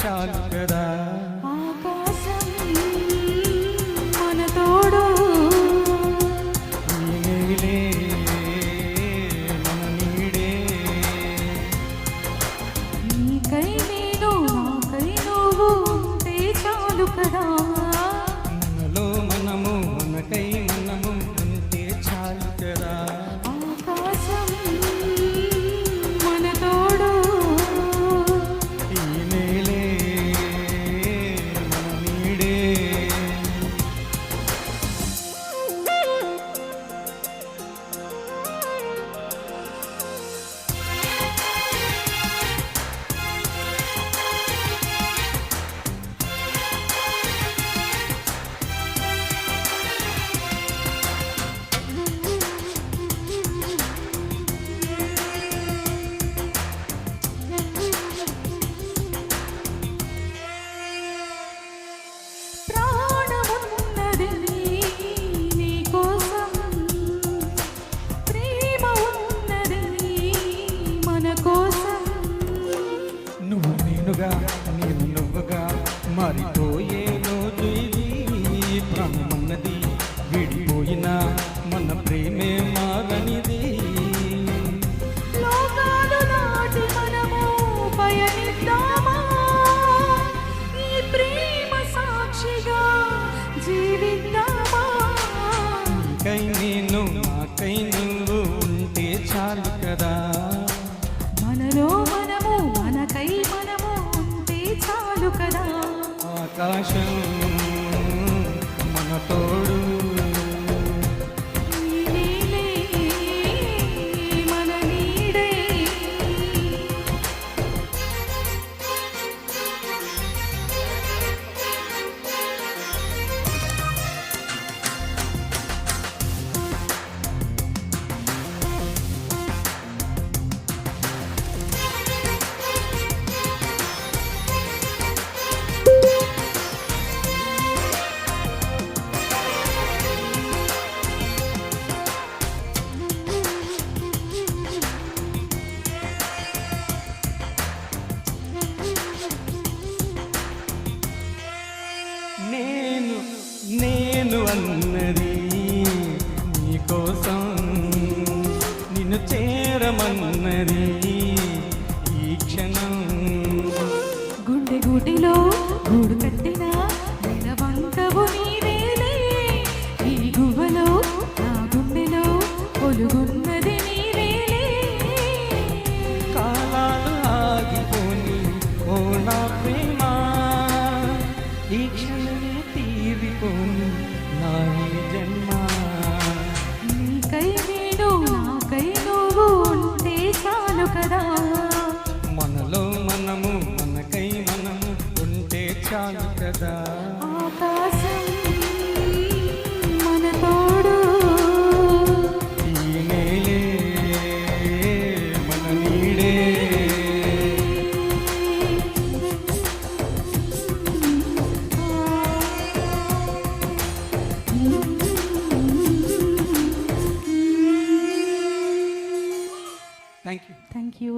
చాలు కదా. ఆకాశం మన తోడు, ఈ నేలే మన నీడే. నీకై నేను నాకై నువ్వు ఉంటే చాలు కదా. మనలో మనము మనకై మనము ఉంటే చాలు కదా. ఆకాశం మన తోడు, ఈ నేలే మన నీడే. ప్రాణమున్నది నీ కోసం, ప్రేమ ఉన్నది మన కోసం. నువ్వు నేనుగా నేను నువ్వుగా మారిపోయే రోజు ఇది. ప్రాణమన్నది విడిపోయినా మన ప్రేమే మారనిది. లోకాలు దాటి మనము పయనిద్దామా, ఈ ప్రేమ సాక్షిగా జీవిద్దామా. నీకై నేను నాకై నువ్వు ఉంటే చాలు కదా. మనలో మనము మనకై మనము ఉంటే చాలు కదా. ఆకాశం మన తోడు, ఈ నేలే మన నీడే. నేను నేను అన్నది నీకోసం, నిన్ను చేరమన్నది ఈ క్షణం. గుండె గూటిలో గూడు కట్టిన నిలవంకవు నీవేలే. ఈ గువ్వలో నా గుండెలో ఒలుగున్నది నీవేలే. కాలాలు ఆగిపోని ఓ నా ప్రేమ, ఈ క్షణమే తీరిపోని నా ఈ జన్మ. నీకై నేను నాకై నువ్వు ఉంటే చాలు కదా. మనలో మనము మనకై మనము ఉంటే చాలు కదా. ఆకాశం మన తోడు, ఈ నేలే మన నీడే. Thank you. Thank you.